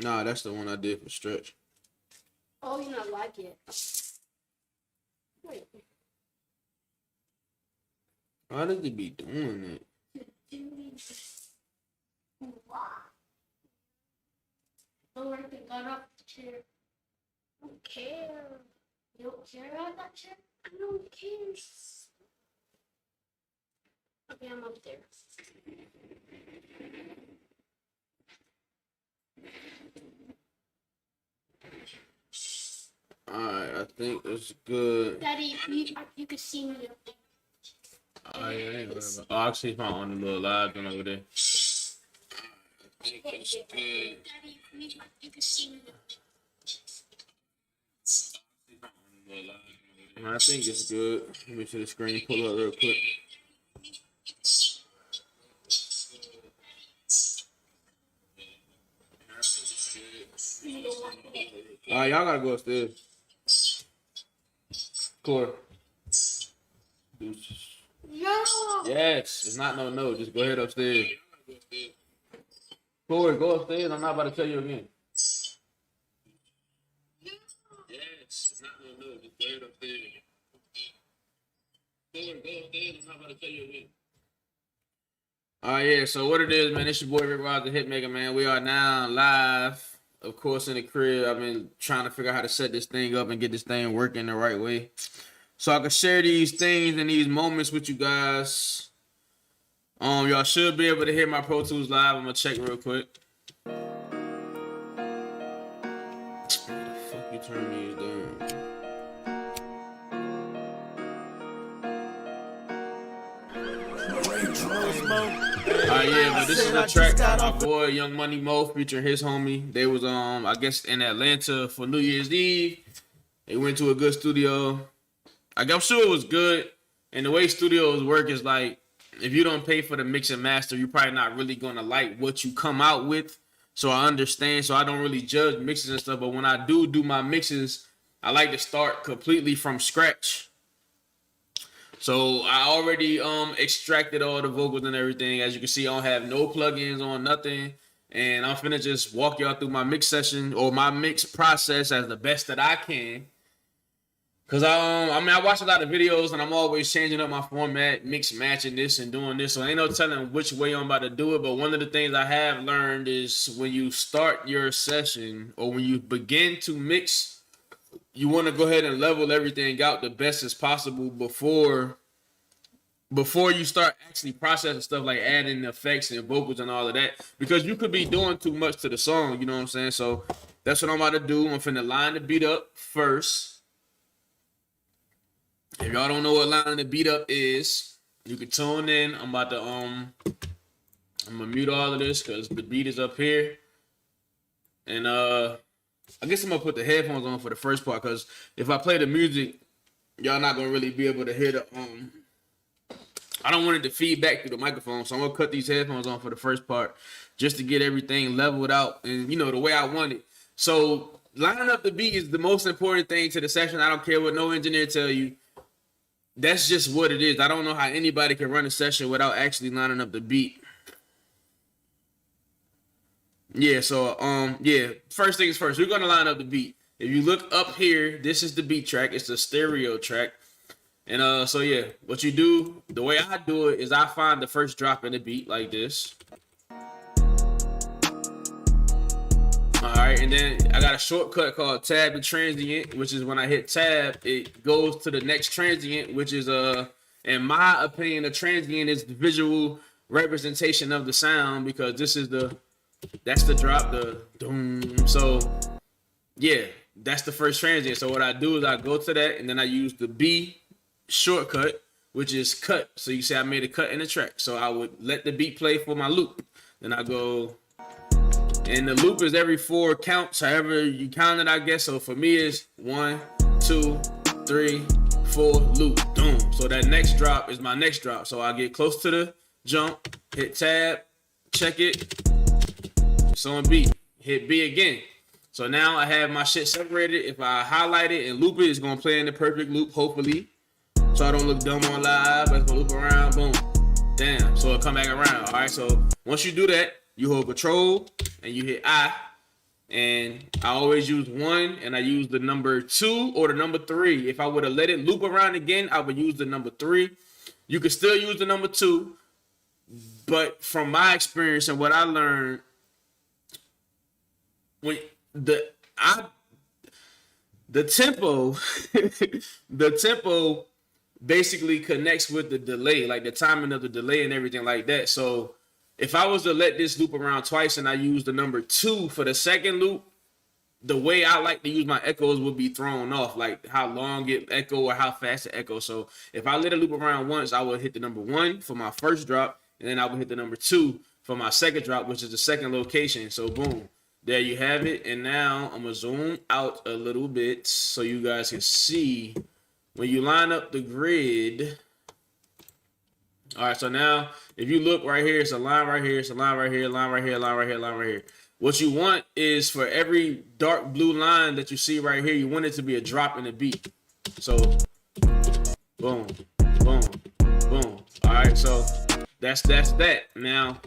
Nah, that's the one I did for stretch. Oh, you not like it. Wait. Why does it be doing it? Don't work the gun off the chair. I don't care. You don't care about that chair? I don't care. Okay, I'm up there. Alright, I think it's good. Daddy, you could see me up there. Oh, yeah, I ain't worried about. Oh, I see my on the little live one over there. Daddy, you could see me up there. I think it's good. Let me see the screen pull up real quick. Alright, y'all gotta go upstairs. Corey. No. Yes, it's not no. Just go ahead upstairs. Corey, go upstairs. I'm not about to tell you again. Yes, it's not no. Just go ahead upstairs. Corey, go upstairs. I'm not about to tell you again. Yeah, so what it is, man, it's your boy Rick Ross, the Hitmaker, man. We are now live, of course, in the crib. I've been trying to figure out how to set this thing up and get this thing working the right way, so I can share these things and these moments with you guys. Y'all should be able to hear my Pro Tools live. I'm gonna check real quick. Why the fuck you turn these down? Yeah, but this is a track by my boy Young Money Mo featuring his homie. They was I guess in Atlanta for New Year's Eve. They went to a good studio. I'm sure it was good. And the way studios work is like, if you don't pay for the mix and master, you're probably not really gonna like what you come out with. So I understand. So I don't really judge mixes and stuff. But when I do my mixes, I like to start completely from scratch. So I already extracted all the vocals and everything. As you can see, I don't have no plugins on, nothing. And I'm finna just walk y'all through my mix session or my mix process as the best that I can. Cause I watch a lot of videos and I'm always changing up my format, mix matching this and doing this. So ain't no telling which way I'm about to do it. But one of the things I have learned is when you start your session or when you begin to mix, you want to go ahead and level everything out the best as possible before you start actually processing stuff like adding effects and vocals and all of that, because you could be doing too much to the song, you know what I'm saying? So that's what I'm about to do. I'm finna line the beat up first. If y'all don't know what lining the beat up is, you can tune in. I'm gonna mute all of this because the beat is up here. And I guess I'm gonna put the headphones on for the first part, because if I play the music, y'all not gonna really be able to hear the I don't want it to feed back through the microphone, so I'm gonna cut these headphones on for the first part just to get everything leveled out and the way I want it. So lining up the beat is the most important thing to the session. I don't care what no engineer tell you. That's just what it is. I don't know how anybody can run a session without actually lining up the beat. Yeah, so first things first, we're gonna line up the beat. If you look up here, this is the beat track. It's a stereo track. And so yeah, what you do, the way I do it is I find the first drop in the beat like this. Alright, and then I got a shortcut called tab and transient, which is when I hit tab, it goes to the next transient, which is in my opinion, a transient is the visual representation of the sound, because this is that's the drop, the doom. So yeah, that's the first transient. So what I do is I go to that and then I use the B shortcut, which is cut. So you see I made a cut in the track. So I would let the beat play for my loop. Then I go, and the loop is every 4 counts, however you count it, I guess. So for me it's 1, 2, 3, 4 loop, boom. So that next drop is my next drop. So I get close to the jump, hit tab, check it. It's on B, hit B again. So now I have my shit separated. If I highlight it and loop it, it's gonna play in the perfect loop, hopefully. So I don't look dumb on live. It's gonna loop around, boom. Damn, so it'll come back around. All right, so once you do that, you hold control and you hit I. And I always use 1, and I use the number 2 or the number 3. If I would have let it loop around again, I would use the number 3. You could still use the number 2, but from my experience and what I learned, when the tempo, the tempo basically connects with the delay, like the timing of the delay and everything like that. So if I was to let this loop around twice and I use the number 2 for the second loop, the way I like to use my echoes would be thrown off, like how long it echo or how fast it echo. So if I let it loop around once, I would hit the number 1 for my first drop, and then I would hit the number 2 for my second drop, which is the second location. So boom, there you have it. And now I'm gonna zoom out a little bit so you guys can see when you line up the grid. All right, so now if you look right here, it's a line right here, it's a line right here, line right here, line right here, line right here. What you want is for every dark blue line that you see right here, you want it to be a drop in the beat. So boom, boom, boom. All right, so that's that. Now,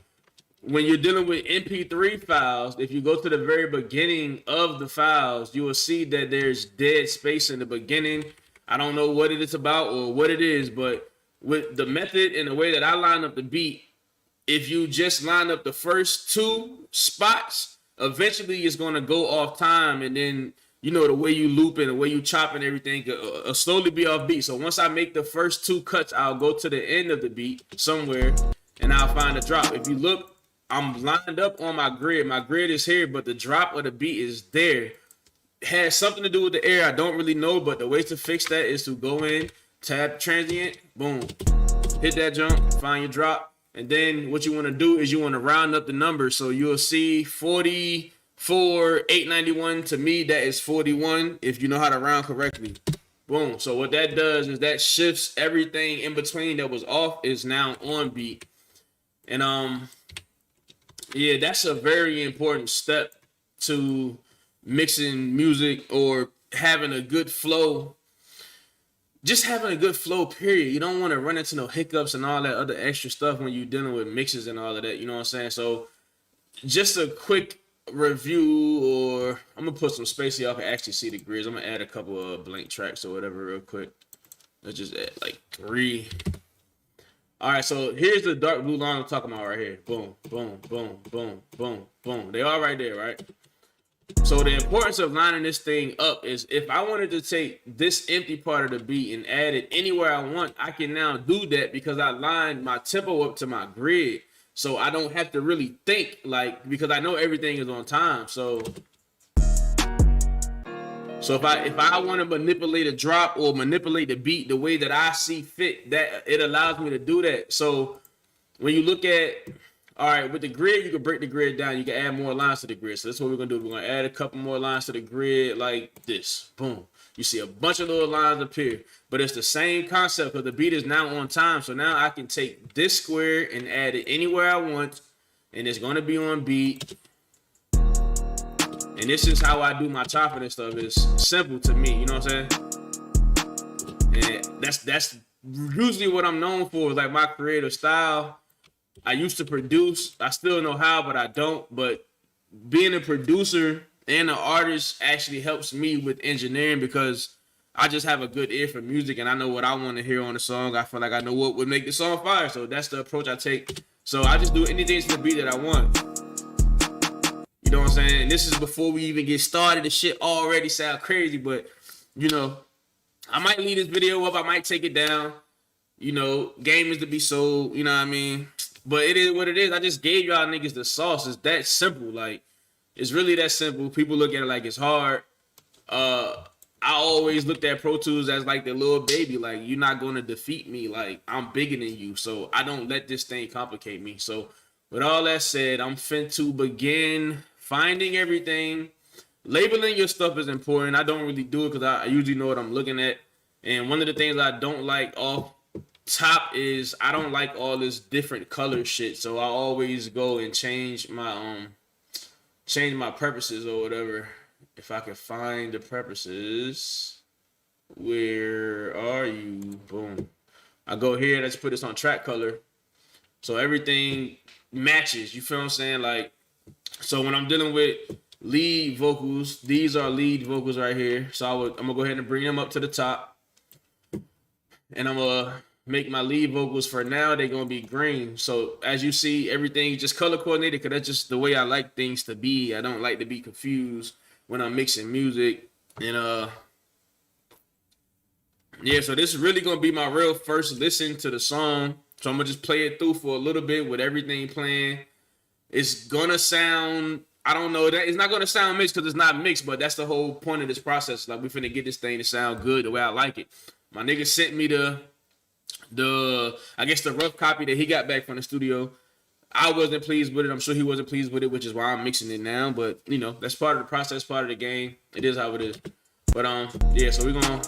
when you're dealing with MP3 files, if you go to the very beginning of the files, you will see that there's dead space in the beginning. I don't know what it is about or what it is, but with the method and the way that I line up the beat, if you just line up the first 2 spots, eventually it's going to go off time. And then, you know, the way you loop and the way you chop and everything slowly be off beat. So once I make the first 2 cuts, I'll go to the end of the beat somewhere and I'll find a drop. If you look, I'm lined up on my grid. My grid is here, but the drop of the beat is there. It has something to do with the air. I don't really know, but the way to fix that is to go in, tab transient, boom, hit that jump, find your drop. And then what you want to do is you want to round up the numbers. So you'll see 44, 891. To me, that is 41 if you know how to round correctly. Boom. So what that does is that shifts everything in between that was off is now on beat. And yeah, that's a very important step to mixing music or having a good flow. Just having a good flow, period. You don't want to run into no hiccups and all that other extra stuff when you're dealing with mixes and all of that. You know what I'm saying? So just a quick review, or I'm going to put some space so y'all can actually see the grids. I'm going to add a couple of blank tracks or whatever real quick. Let's just add like 3. All right, so here's the dark blue line I'm talking about right here. Boom, boom, boom, boom, boom, boom. They all right there, right? So the importance of lining this thing up is if I wanted to take this empty part of the beat and add it anywhere I want, I can now do that because I lined my tempo up to my grid. So I don't have to really think, like, because I know everything is on time. So if I want to manipulate a drop or manipulate the beat the way that I see fit, that it allows me to do that. So when you look at, all right, with the grid, you can break the grid down. You can add more lines to the grid. So that's what we're going to do. We're going to add a couple more lines to the grid like this. Boom. You see a bunch of little lines appear. But it's the same concept because the beat is now on time. So now I can take this square and add it anywhere I want. And it's going to be on beat. And this is how I do my chopping and stuff. It's simple to me. You know what I'm saying? And that's usually what I'm known for, is like my creative style. I used to produce. I still know how, but I don't. But being a producer and an artist actually helps me with engineering because I just have a good ear for music and I know what I want to hear on the song. I feel like I know what would make the song fire. So that's the approach I take. So I just do anything to the beat that I want. You know what I'm saying? And this is before we even get started. The shit already sound crazy, but you know, I might leave this video up. I might take it down. You know, game is to be sold. You know what I mean? But it is what it is. I just gave y'all niggas the sauce. It's that simple. Like, it's really that simple. People look at it like it's hard. I always looked at Pro Tools as like the little baby. Like, you're not going to defeat me. Like, I'm bigger than you. So I don't let this thing complicate me. So with all that said, I'm fin to begin finding everything. Labeling your stuff is important. I don't really do it because I usually know what I'm looking at. And one of the things I don't like off top is I don't like all this different color shit. So I always go and change my purposes or whatever. If I can find the purposes. Where are you? Boom. I go here, let's put this on track color. So everything matches. You feel what I'm saying? Like, so when I'm dealing with lead vocals. These are lead vocals right here. So I'm gonna go ahead and bring them up to the top, and I'm gonna make my lead vocals for now. They're gonna be green. So as you see, everything just color coordinated because that's just the way I like things to be. I don't like to be confused when I'm mixing music. And yeah, so this is really gonna be my real first listen to the song. So I'm gonna just play it through for a little bit with everything playing. It's gonna sound, I don't know, that it's not gonna sound mixed because it's not mixed, but that's the whole point of this process. Like, we finna get this thing to sound good the way I like it. My nigga sent me the I guess the rough copy that he got back from the studio. I wasn't pleased with it. I'm sure he wasn't pleased with it, which is why I'm mixing it now. But you know, that's part of the process, part of the game. It is how it is. But yeah, so we're gonna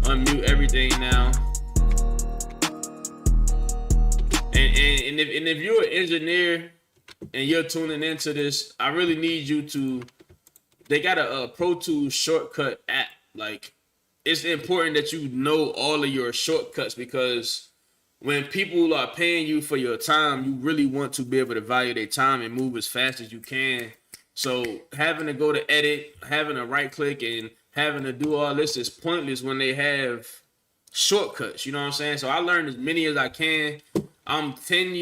unmute everything now. And if you're an engineer and you're tuning into this, I really need you to. They got a Pro Tools shortcut app. Like, it's important that you know all of your shortcuts, because when people are paying you for your time, you really want to be able to value their time and move as fast as you can. So having to go to edit, having to right click, and having to do all this is pointless when they have shortcuts. You know what I'm saying? So I learned as many as I can. I'm 10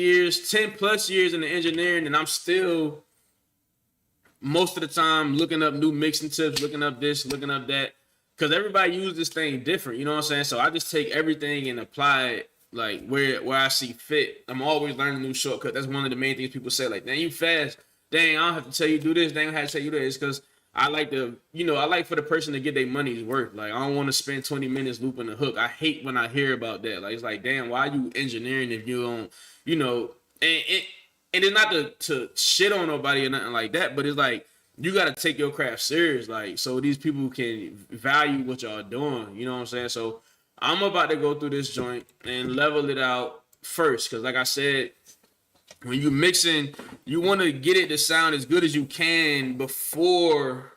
plus years in the engineering, and I'm still most of the time looking up new mixing tips, looking up this, looking up that, because everybody uses this thing different. You know what I'm saying? So I just take everything and apply it like where I see fit. I'm always learning new shortcut. That's one of the main things people say. Like, dang, you fast. Dang, I don't have to tell you do this. Dang, I have to tell you this, because I like to, I like for the person to get their money's worth. Like, I don't want to spend 20 minutes looping the hook. I hate when I hear about that. Like, it's like, damn, why are you engineering if you don't, and it's not to shit on nobody or nothing like that, but it's like, you got to take your craft serious, like, so these people can value what y'all doing. You know what I'm saying? So I'm about to go through this joint and level it out first, because like I said, when you mixing, you want to get it to sound as good as you can before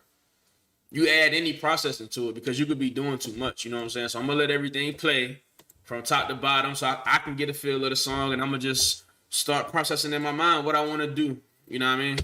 you add any processing to it, because you could be doing too much. You know what I'm saying? So I'm gonna let everything play from top to bottom, so I can get a feel of the song, and I'm gonna just start processing in my mind what I want to do. You know what I mean?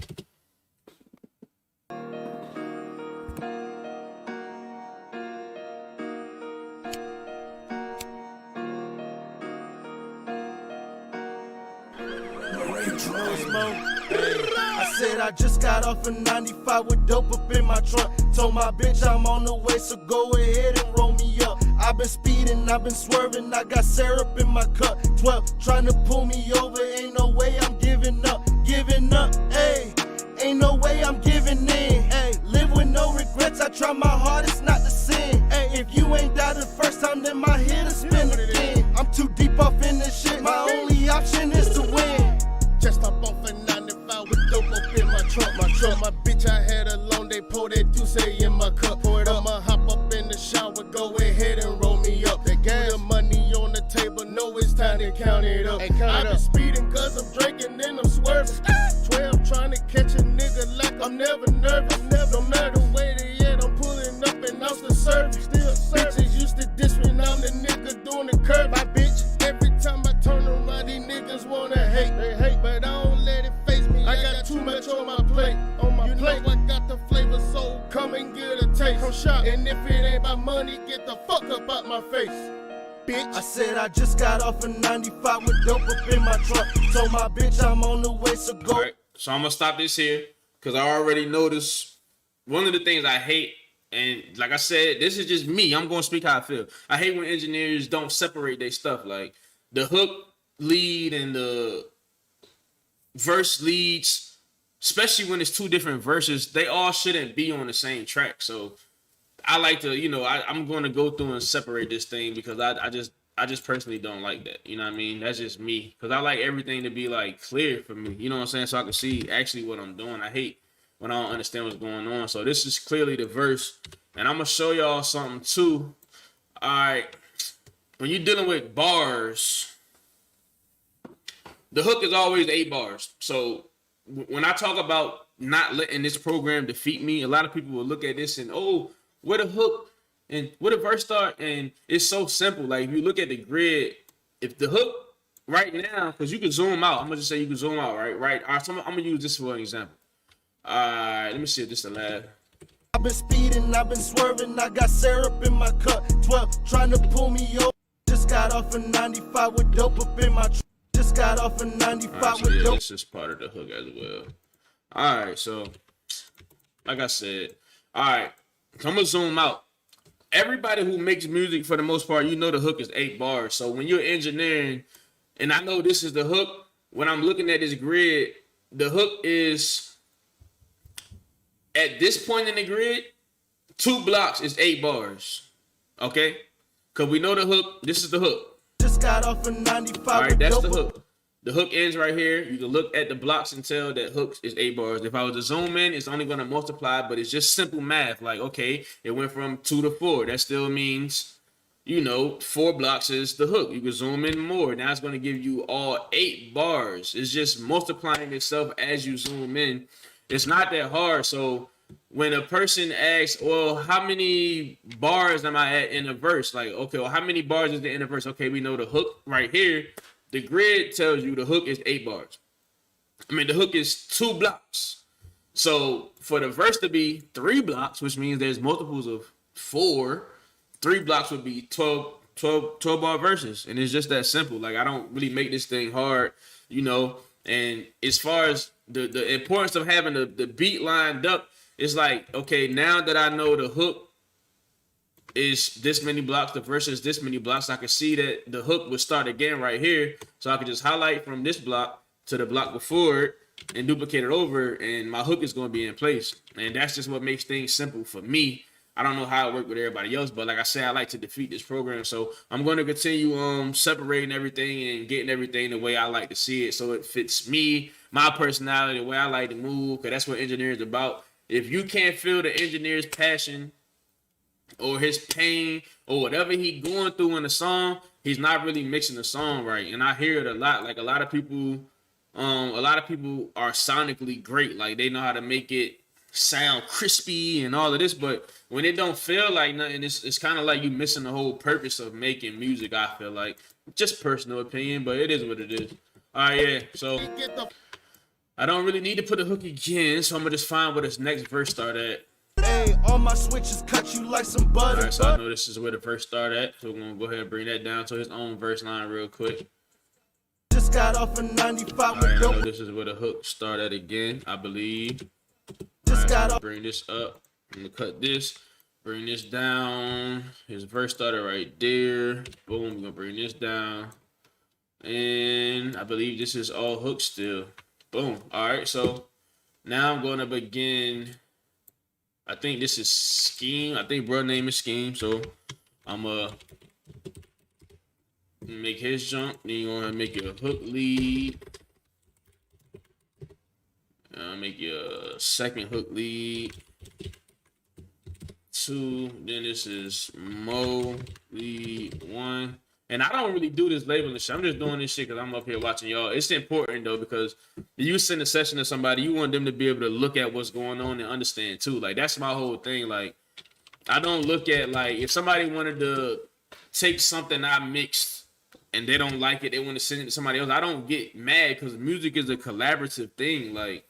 I said I just got off a 95 with dope up in my trunk. Told my bitch I'm on the way, so go ahead and roll me up. I've been speeding, I've been swerving, I got syrup in my cup. 12 trying to pull me over, ain't no way I'm giving up. Giving up, ayy, ain't no way I'm giving in. Ayy, live with no regrets, I try my hardest not to sin. Ayy, if you ain't died the first time, then my head is spin again. I'm too deep off in this shit, my only option is to win. Just up off a 95 with dope up in my trunk. My bitch, I had a long day, pour that Douce in my cup. Pour it up. I'ma hop up in the shower, go ahead and roll me up. Put the money on the table, know it's time to count it up. I've been speeding cause I'm drinking and I'm swerving. 12 trying to catch a nigga like I'm never nervous. No matter where they at, I'm pulling up and out the service. Still bitches used to diss me, now I'm the nigga doing the curve. My bitch, every time I turn around, these niggas wanna hate. They hate, but I don't let it face me. I got too much on my plate. You know I got the flavor, so come and get a taste. Come shop, and if it ain't about money, get the fuck up out my face, bitch. I said I just got off a 95 with dope up in my trunk. Told my bitch I'm on the way, so go. All right, so I'm gonna stop this here, because I already noticed one of the things I hate, and like I said, this is just me. I'm gonna speak how I feel. I hate when engineers don't separate their stuff. Like, the hook lead and the verse leads, especially when it's two different verses, they all shouldn't be on the same track. So I like to, I'm going to go through and separate this thing, because I just personally don't like that. You know what I mean? That's just me, because I like everything to be like clear for me. You know what I'm saying? So I can see actually what I'm doing. I hate when I don't understand what's going on. So this is clearly the verse, and I'm gonna show y'all something too. All right, when you're dealing with bars, the hook is always 8 bars. So when I talk about not letting this program defeat me, a lot of people will look at this and, oh, where the hook and where the verse start, and it's so simple. Like, if you look at the grid, if the hook right now, because you can zoom out, I'm gonna just say you can zoom out, right? All right, so I'm gonna use this for an example. Alright, let me see if this is the last. I've been speeding, I've been swerving, I got syrup in my cup. 12 trying to pull me over. Just got off a 95 with dope up in my Just got off a 95 Alright, so with yeah, dope. this is part of the hook as well. Alright, so like I said, alright, I'm gonna zoom out. Everybody who makes music, for the most part, you know the hook is 8 bars. So when you're engineering, and I know this is the hook, when I'm looking at this grid, the hook is, at this point in the grid, 2 blocks is 8 bars. Okay? Because we know the hook, this is the hook. Just got off a 95 All right, with that's dope. the hook. The hook ends right here. You can look at the blocks and tell that hooks is 8 bars. If I was to zoom in, it's only going to multiply, but it's just simple math. Like, okay, it went from 2 to 4. That still means, 4 blocks is the hook. You can zoom in more. Now it's going to give you all 8 bars. It's just multiplying itself as you zoom in. It's not that hard. So when a person asks, well, how many bars am I at in a verse? Like, okay, well, how many bars is there in a verse? Okay, we know the hook right here. The grid tells you the hook is 8 bars. I mean, the hook is 2 blocks. So for the verse to be 3 blocks, which means there's multiples of 4, 3 blocks would be 12 bar verses. And it's just that simple. Like, I don't really make this thing hard, And as far as the importance of having the beat lined up, it's like, okay, now that I know the hook is this many blocks, the verse is this many blocks, I can see that the hook would start again right here. So I can just highlight from this block to the block before it and duplicate it over, and my hook is going to be in place. And that's just what makes things simple for me. I don't know how it works with everybody else, but like I said, I like to defeat this program. So I'm going to continue separating everything and getting everything the way I like to see it, so it fits me, my personality, the way I like to move, because that's what engineering is about. If you can't feel the engineer's passion or his pain or whatever he going through in the song, he's not really mixing the song right. And I hear it a lot. Like, a lot of people are sonically great. Like, they know how to make it sound crispy and all of this, but when it don't feel like nothing, it's kind of like you missing the whole purpose of making music. I feel like, just personal opinion, but it is what it is. All right, yeah. So I don't really need to put a hook again, so I'm gonna just find where this next verse start at. Hey, all my switches cut you like some butter. All right, so I know this is where the verse start at, so we're gonna go ahead and bring that down to his own verse line real quick. Just got off a 95 All right, with I know dope. this is where the hook start at again, I believe. Just All got right, off. bring this up. I'm gonna cut this, bring this down. His verse started right there. Boom, we're gonna bring this down. And I believe this is all hook still. Boom. All right, so now I'm gonna begin. I think this is Scheme. I think bro name is Scheme. So I'm gonna make his jump. Then you're gonna make your hook lead. Make your second hook lead. 2. Then this is Mo lead 1. And I don't really do this labeling shit. I'm just doing this shit because I'm up here watching y'all. It's important though, because you send a session to somebody, you want them to be able to look at what's going on and understand too. Like, that's my whole thing. Like, I don't look at, like, if somebody wanted to take something I mixed and they don't like it, they want to send it to somebody else, I don't get mad, because music is a collaborative thing. Like,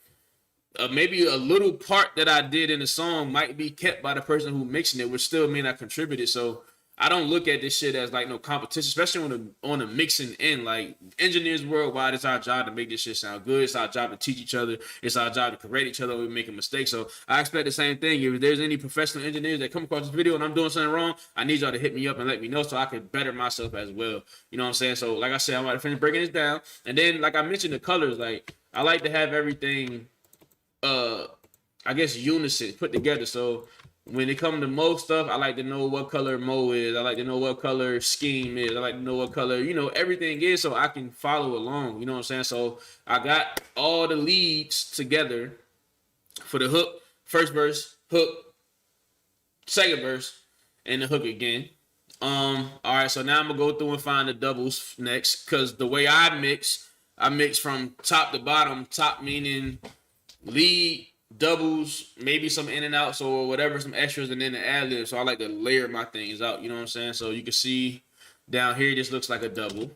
maybe a little part that I did in the song might be kept by the person who mixing it, which still may not contributed. So I don't look at this shit as like no competition, especially on the mixing end. Like, engineers worldwide, it's our job to make this shit sound good. It's our job to teach each other. It's our job to correct each other when we make a mistake. So I expect the same thing. If there's any professional engineers that come across this video and I'm doing something wrong, I need y'all to hit me up and let me know so I can better myself as well. You know what I'm saying? So like I said, I'm about to finish breaking this down. And then, like I mentioned, the colors, like, I like to have everything, I guess, unison, put together. So when it comes to Mo stuff, I like to know what color Mo is. I like to know what color Scheme is. I like to know what color, everything is, so I can follow along. You know what I'm saying? So I got all the leads together for the hook, first verse, hook, second verse, and the hook again. All right, so now I'm gonna go through and find the doubles next, because the way I mix from top to bottom. Top meaning lead, doubles, maybe some in and outs or whatever, some extras, and then the ad lib. So I like to layer my things out, you know what I'm saying? So you can see down here, this looks like a double.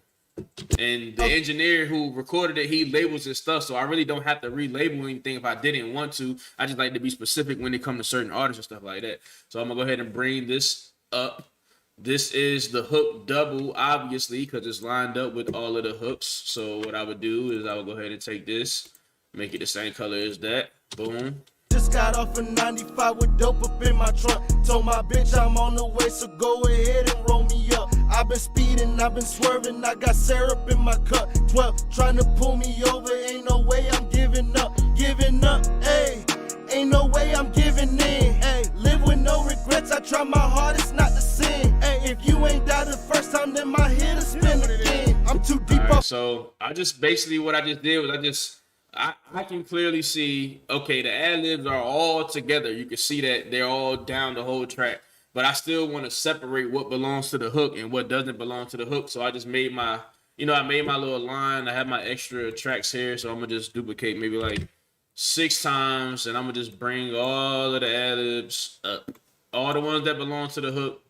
And the engineer who recorded it, he labels his stuff, so I really don't have to relabel anything if I didn't want to. I just like to be specific when it comes to certain artists and stuff like that. So I'm gonna go ahead and bring this up. This is the hook double, obviously, because it's lined up with all of the hooks. So what I would do is I would go ahead and take this, make it the same color as that. Boom. Just got off in 95 with dope up in my trunk. Told my bitch I'm on the way, so go ahead and roll me up. I've been speeding, I've been swerving, I got syrup in my cup. 12 trying to pull me over, ain't no way I'm giving up. Giving up, ayy, ain't no way I'm giving in. Ayy, live with no regrets, I try my hardest not to sin. Ayy, if you ain't died the first time, then my head will spin again. I'm too deep Right, up. so I just basically what I just did was I can clearly see, okay, the ad-libs are all together. You can see that they're all down the whole track. But I still want to separate what belongs to the hook and what doesn't belong to the hook. So I just made I made my little line. I have my extra tracks here. So I'm going to just duplicate maybe like 6 times. And I'm going to just bring all of the ad-libs up. All the ones that belong to the hook,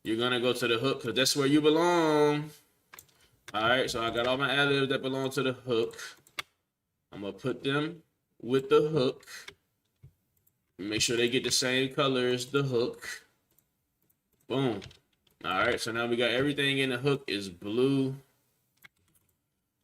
you're going to go to the hook because that's where you belong. All right, so I got all my ad-libs that belong to the hook. I'm going to put them with the hook. Make sure they get the same color as the hook. Boom. All right, so now we got everything in the hook is blue.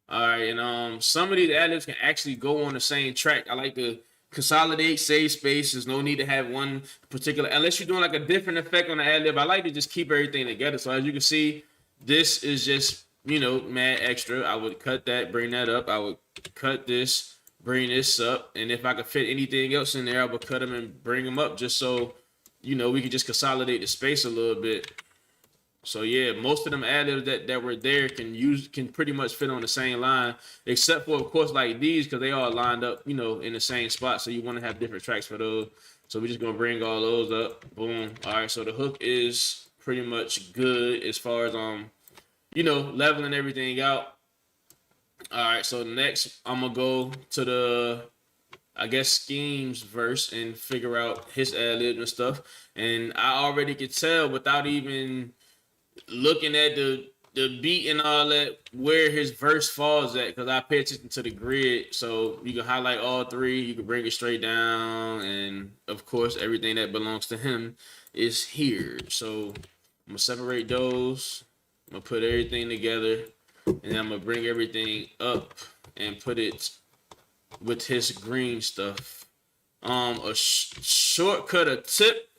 All right, and some of these ad-libs can actually go on the same track. I like to consolidate, save space. There's no need to have one particular, unless you're doing like a different effect on the ad-lib. I like to just keep everything together. So as you can see, this is just, mad extra. I would cut that, bring that up. I would cut this, bring this up. And if I could fit anything else in there, I would cut them and bring them up just so, we could just consolidate the space a little bit. So yeah, most of them ad-libs that were there can pretty much fit on the same line, except for of course like these because they all lined up, in the same spot. So you want to have different tracks for those. So we're just gonna bring all those up. Boom. All right. So the hook is pretty much good as far as leveling everything out. All right. So next I'm gonna go to the Scheme's verse and figure out his ad-lib and stuff. And I already could tell without even looking at the beat and all that where his verse falls at because I pay attention to the grid. So you can highlight all 3, you can bring it straight down, and of course everything that belongs to him is here. So I'm gonna separate those. I'm gonna put everything together, and then I'm gonna bring everything up and put it with his green stuff. A shortcut, a tip.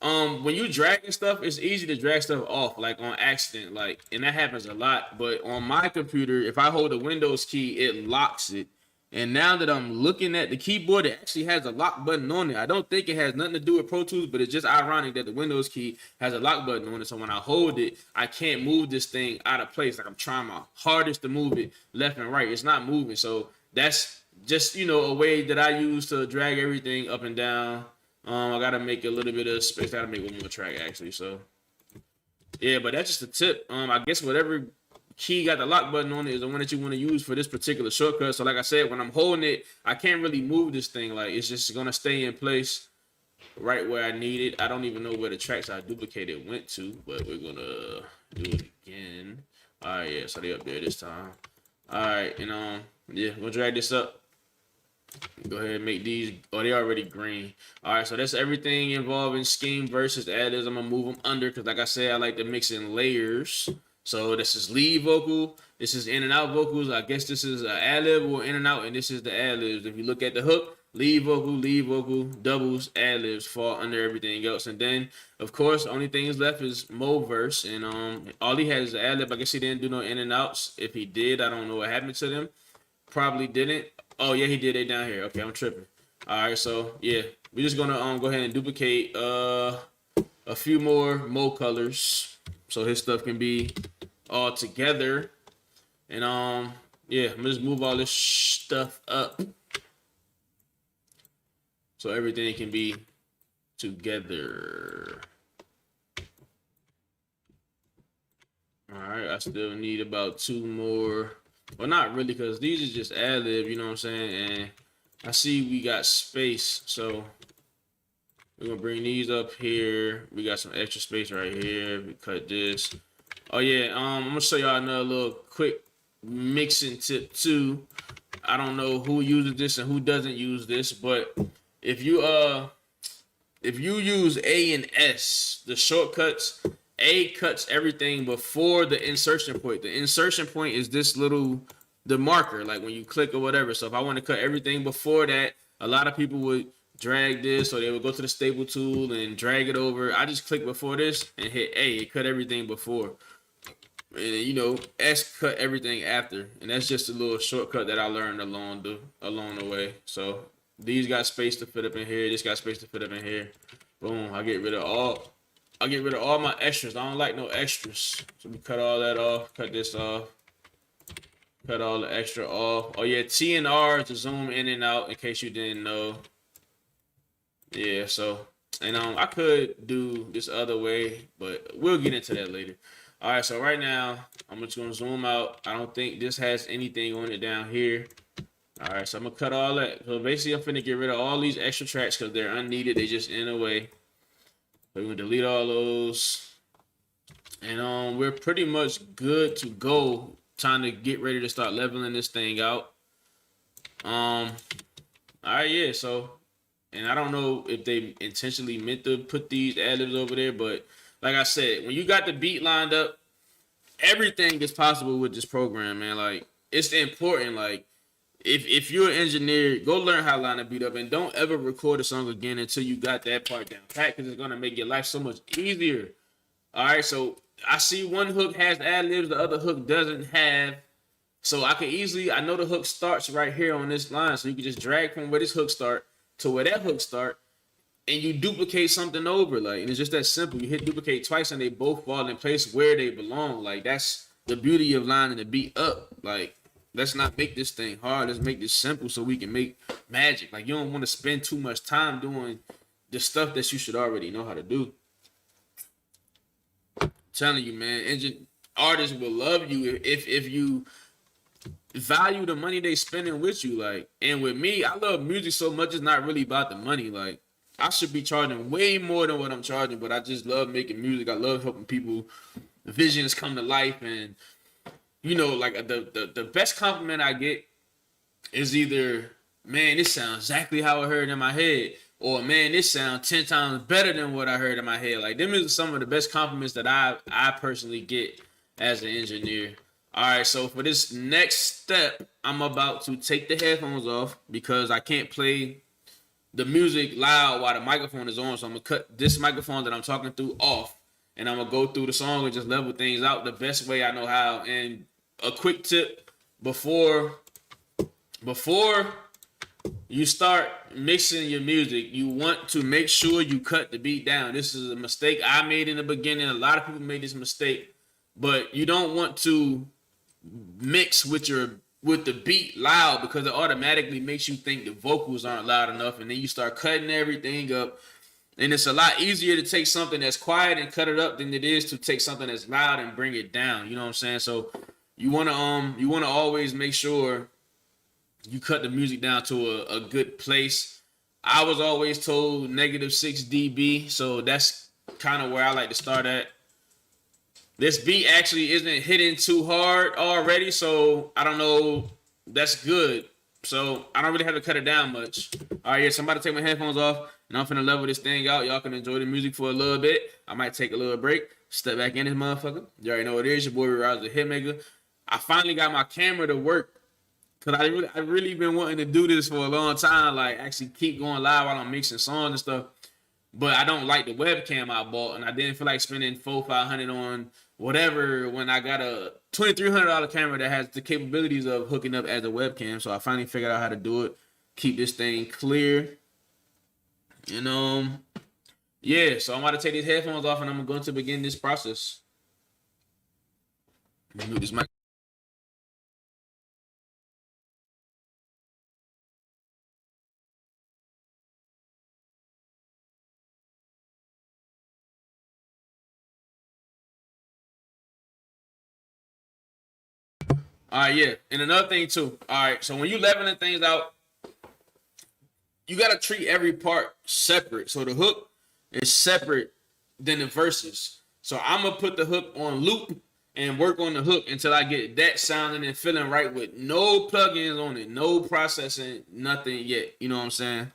When you dragging stuff, it's easy to drag stuff off, like on accident, and that happens a lot. But on my computer, if I hold the Windows key, it locks it. And now that I'm looking at the keyboard, it actually has a lock button on it. I don't think it has nothing to do with Pro Tools, but it's just ironic that the Windows key has a lock button on it. So when I hold it, I can't move this thing out of place. Like I'm trying my hardest to move it left and right. It's not moving. So that's just, a way that I use to drag everything up and down. I gotta make a little bit of space. I gotta make one more track actually. So yeah, but that's just a tip. I guess whatever key got the lock button on it is the one that you want to use for this particular shortcut. So like I said, when I'm holding it, I can't really move this thing. Like it's just gonna stay in place right where I need it. I don't even know where the tracks I duplicated went to, but we're gonna do it again. All right, yeah, so they up there this time. All right, and yeah, we'll drag this up. Go ahead and make these. Oh, they already green. All right, so that's everything involving scheme versus ad-libs. I'm gonna move them under because, like I said, I like to mix in layers. So this is lead vocal. This is in and out vocals. I guess this is an ad-lib or in and out, and this is the ad-libs. If you look at the hook, lead vocal, doubles, ad-libs fall under everything else. And then, of course, only thing is left is Mo verse, and all he has is an ad-lib. I guess he didn't do no in and outs. If he did, I don't know what happened to them. Probably didn't. Oh yeah, he did it down here. Okay, I'm tripping. All right, so yeah, we're just gonna go ahead and duplicate a few more Mo colors so his stuff can be all together. And yeah, I'm gonna just move all this stuff up so everything can be together. All right, I still need about 2 more. Well, not really, because these are just ad-lib, you know what I'm saying? And I see we got space, so we're going to bring these up here. We got some extra space right here. We cut this. Oh yeah, I'm gonna show y'all another little quick mixing tip too. I don't know who uses this and who doesn't use this, but if you use A and S, the shortcuts, A cuts everything before the insertion point. The insertion point is this little the marker, like when you click or whatever. So if I want to cut everything before that, a lot of people would drag this or they would go to the staple tool and drag it over. I just click before this and hit A. It cut everything before. And you know, S cut everything after. And that's just a little shortcut that I learned along the way. So these got space to fit up in here. This got space to fit up in here. Boom. I get rid of all my extras. I don't like no extras. So we cut all that off. Cut this off. Cut all the extra off. Oh yeah, T and R to zoom in and out in case you didn't know. Yeah, so and I could do this other way, but we'll get into that later. All right, so right now I'm just gonna zoom out. I don't think this has anything on it down here. All right, so I'm gonna cut all that. So basically, I'm finna get rid of all these extra tracks because they're unneeded. They just in the way. So we're gonna delete all those, and we're pretty much good to go. Time to get ready to start leveling this thing out. All right, yeah. So, and I don't know if they intentionally meant to put these ad-libs over there, but like I said, when you got the beat lined up, everything is possible with this program, man. Like it's important. Like if you're an engineer, go learn how to line a beat up, and don't ever record a song again until you got that part down pat, because it's gonna make your life so much easier. All right, so I see one hook has ad-libs, the other hook doesn't have. So I can easily, I know the hook starts right here on this line, so you can just drag from where this hook start to where that hook start, and you duplicate something over. Like, and it's just that simple. You hit duplicate twice, and they both fall in place where they belong. Like, that's the beauty of lining the beat up. Like, let's not make this thing hard. Let's make this simple so we can make magic. Like, you don't want to spend too much time doing the stuff that you should already know how to do. Telling you, man, artists will love you if you value the money they spending with you. Like, and with me, I love music so much, it's not really about the money. Like, I should be charging way more than what I'm charging, but I just love making music. I love helping people visions come to life. And you know, like the best compliment I get is either, man, this sounds exactly how I heard in my head, or man, this sounds 10 times better than what I heard in my head. Like, them is some of the best compliments that I personally get as an engineer. All right, so for this next step, I'm about to take the headphones off because I can't play the music loud while the microphone is on. So I'm gonna cut this microphone that I'm talking through off, and I'm gonna go through the song and just level things out the best way I know how. And a quick tip before you start mixing your music, you want to make sure you cut the beat down. This is a mistake I made in the beginning. A lot of people made this mistake, but you don't want to mix with the beat loud because it automatically makes you think the vocals aren't loud enough, and then you start cutting everything up. And it's a lot easier to take something that's quiet and cut it up than it is to take something that's loud and bring it down. You know what I'm saying? So you wanna always make sure you cut the music down to a good place. I was always told -6 dB, so that's kind of where I like to start at. This beat actually isn't hitting too hard already, so I don't know. That's good. So I don't really have to cut it down much. All right, yeah, somebody take my headphones off, and I'm finna level this thing out. Y'all can enjoy the music for a little bit. I might take a little break, step back in this motherfucker. You already know what it is. Your boy Rise the Hitmaker. I finally got my camera to work. Cause I really been wanting to do this for a long time, like actually keep going live while I'm mixing songs and stuff. But I don't like the webcam I bought, and I didn't feel like spending $400-500 on whatever when I got a $2,300 camera that has the capabilities of hooking up as a webcam. So I finally figured out how to do it, keep this thing clear. And yeah. So I'm about to take these headphones off, and I'm going to begin this process. Let me move this mic. All right, yeah. And another thing too. All right, so when you leveling things out, you got to treat every part separate. So the hook is separate than the verses. So I'm gonna put the hook on loop and work on the hook until I get that sounding and feeling right with no plugins on it, no processing, nothing yet. You know what I'm saying?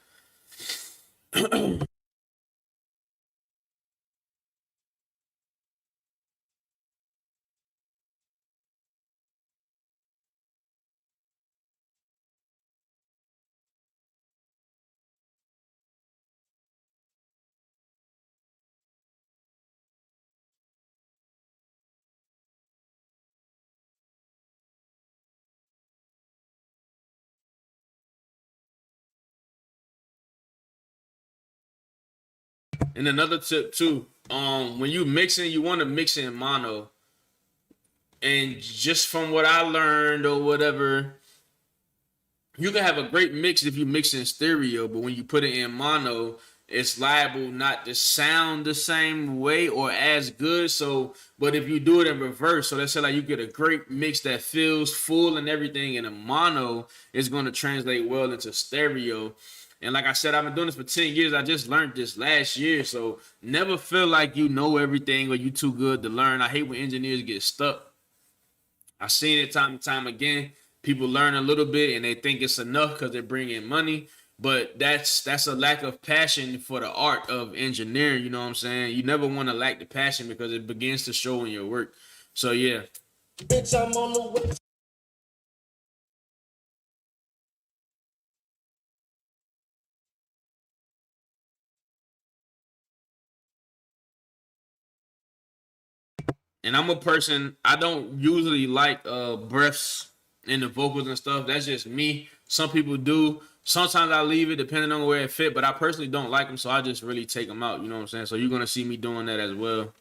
And another tip too, when you mixing, you want to mix in mono. And just from what I learned or whatever, you can have a great mix if you mix in stereo, but when you put it in mono, it's liable not to sound the same way or as good. So, but if you do it in reverse, so let's say like you get a great mix that feels full and everything in a mono, it's going to translate well into stereo. And like I said, I've been doing this for 10 years. I just learned this last year. So never feel like you know everything or you too good to learn. I hate when engineers get stuck. I've seen it time and time again. People learn a little bit and they think it's enough because they're bringing money, but that's a lack of passion for the art of engineering. You know what I'm saying? You never want to lack the passion because it begins to show in your work. So yeah. Bitch, I'm on the way. And I'm a person, I don't usually like breaths in the vocals and stuff. That's just me. Some people do. Sometimes I leave it depending on where it fit, but I personally don't like them, so I just really take them out. You know what I'm saying? So you're gonna see me doing that as well.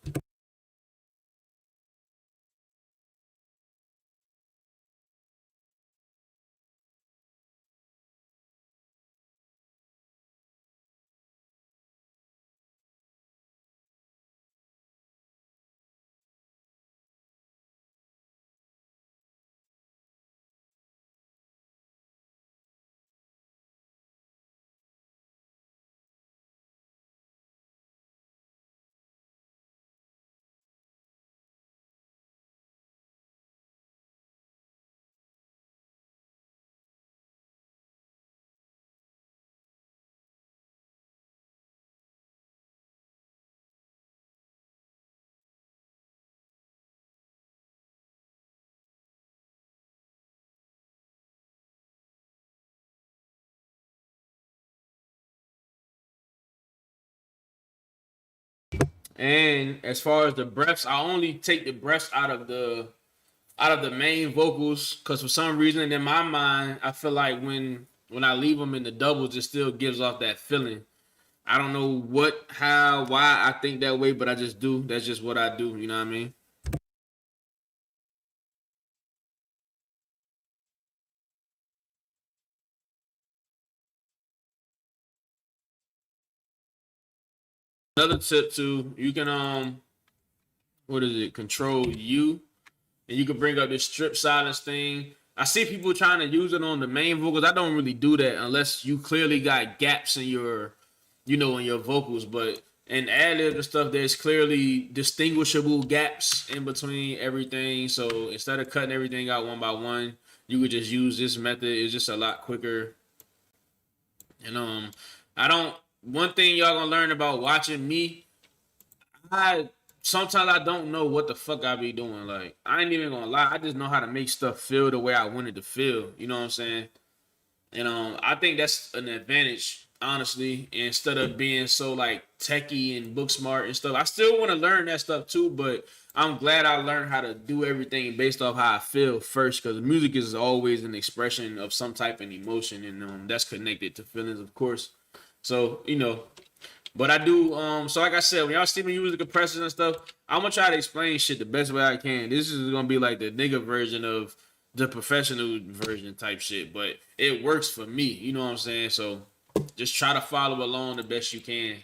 And as far as the breaths, I only take the breaths out of the main vocals because for some reason in my mind, I feel like when I leave them in the doubles, it still gives off that feeling. I don't know what, how, why I think that way, but I just do. That's just what I do. You know what I mean? Another tip too, you can what is it? Control U, and you can bring up this strip silence thing. I see people trying to use it on the main vocals. I don't really do that unless you clearly got gaps in in your vocals. But in ad lib and stuff, there's clearly distinguishable gaps in between everything. So instead of cutting everything out one by one, you could just use this method. It's just a lot quicker. And I don't. One thing y'all gonna learn about watching me, I sometimes I don't know what the fuck I be doing. Like I ain't even gonna lie, I just know how to make stuff feel the way I want it to feel. You know what I'm saying? And I think that's an advantage, honestly. Instead of being so like techie and book smart and stuff, I still want to learn that stuff too. But I'm glad I learned how to do everything based off how I feel first, because music is always an expression of some type of emotion, and that's connected to feelings, of course. So but I do. So like I said, when y'all see me use the compressors and stuff, I'm gonna try to explain shit the best way I can. This is gonna be like the nigga version of the professional version type shit, but it works for me. You know what I'm saying? So just try to follow along the best you can.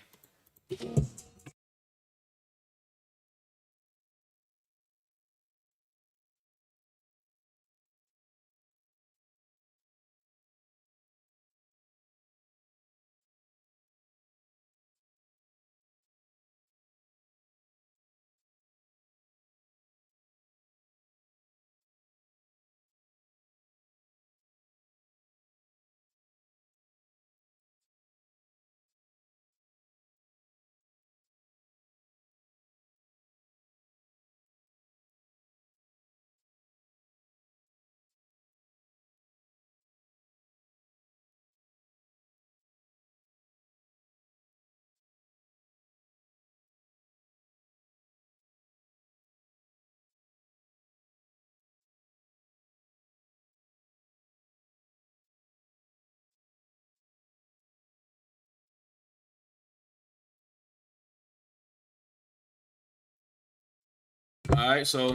All right, so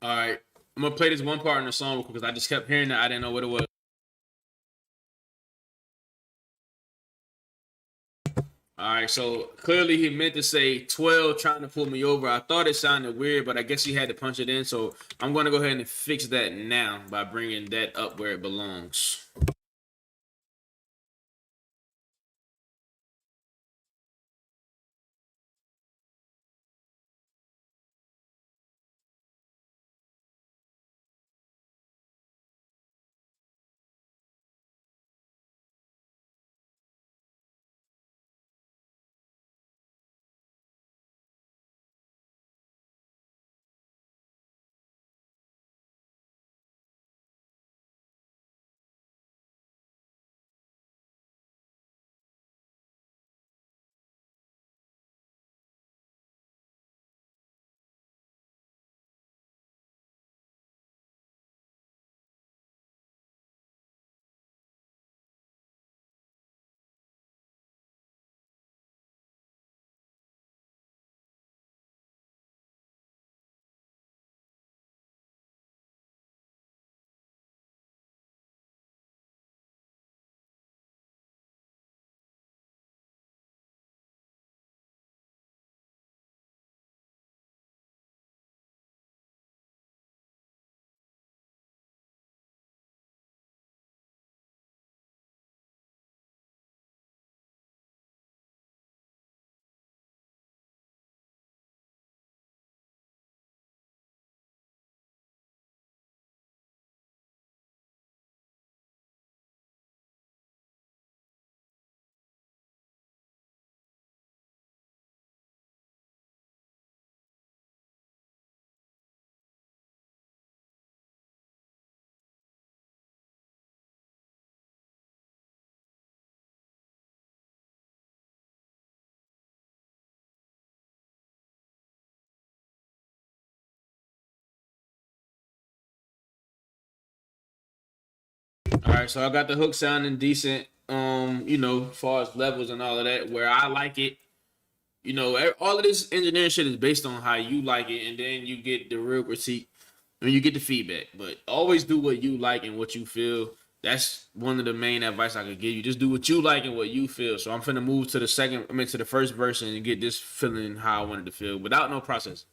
all right, I'm gonna play this one part in the song because I just kept hearing that I didn't know what it was. All right, so clearly he meant to say 12 trying to pull me over. I thought it sounded weird, but I guess he had to punch it in. So I'm going to go ahead and fix that now by bringing that up where it belongs. All right, so I got the hook sounding decent. As far as levels and all of that, where I like it. All of this engineering shit is based on how you like it, and then you get the real critique. I mean, you get the feedback, but always do what you like and what you feel. That's one of the main advice I could give you. Just do what you like and what you feel. So I'm finna move to to the first verse and get this feeling how I wanted to feel without no process.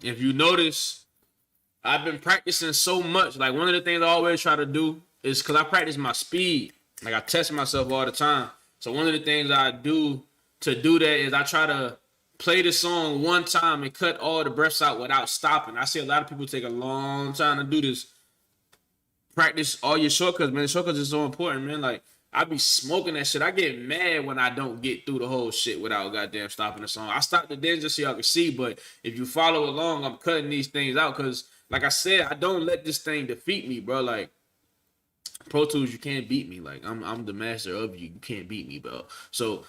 If you notice, I've been practicing so much. Like one of the things I always try to do is because I practice my speed. Like I test myself all the time. So one of the things I do to do that is I try to play the song one time and cut all the breaths out without stopping. I see a lot of people take a long time to do this. Practice all your shortcuts, man. Shortcuts is so important, man. Like I be smoking that shit. I get mad when I don't get through the whole shit without goddamn stopping the song. I stopped the dance just so y'all can see, but if you follow along, I'm cutting these things out because, like I said, I don't let this thing defeat me, bro. Like Pro Tools, you can't beat me. Like I'm the master of you. You can't beat me, bro. So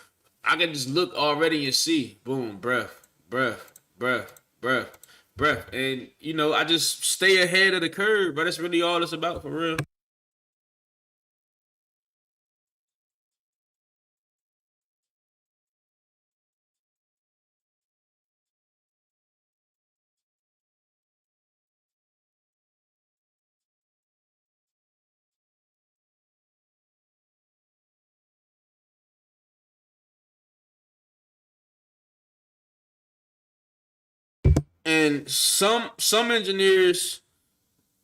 I can just look already and see, boom, breath, breath, breath, breath, breath, and I just stay ahead of the curve. But that's really all it's about, for real. And some engineers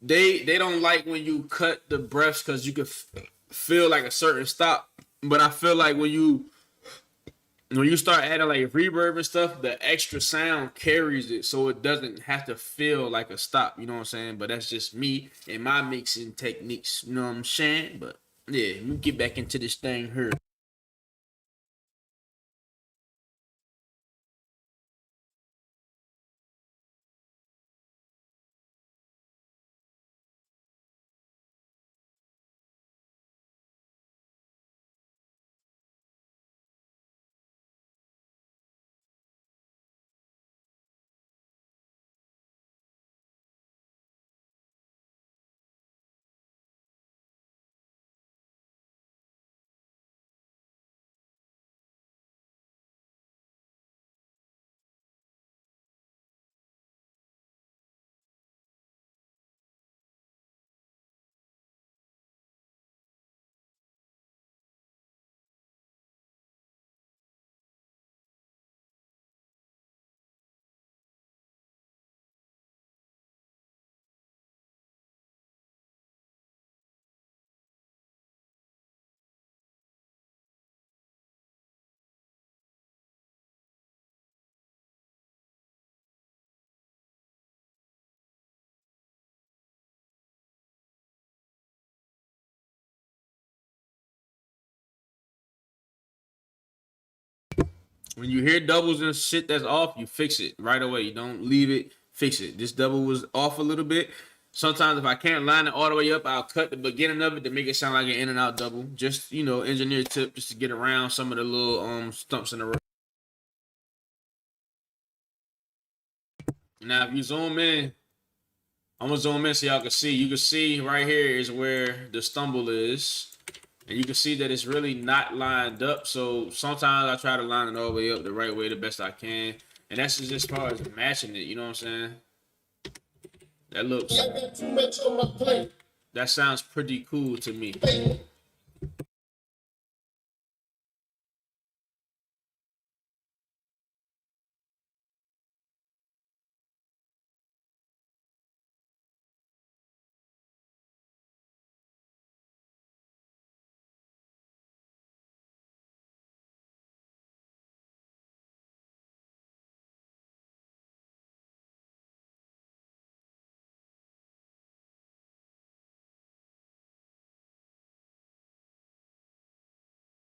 they don't like when you cut the breaths because you can feel like a certain stop. But I feel like when you start adding like reverb and stuff, the extra sound carries it, so it doesn't have to feel like a stop. You know what I'm saying? But that's just me and my mixing techniques. You know what I'm saying? But yeah, you get back into this thing here. When you hear doubles and shit that's off, you fix it right away. You don't leave it, fix it. This double was off a little bit. Sometimes if I can't line it all the way up, I'll cut the beginning of it to make it sound like an in and out double. Just, you know, engineer tip just to get around some of the little stumps in the road. Now if you zoom in, I'm gonna zoom in so y'all can see. You can see right here is where the stumble is. And you can see that it's really not lined up. So sometimes I try to line it all the way up the right way, the best I can. And that's just as far as matching it, you know what I'm saying? That looks, that sounds pretty cool to me.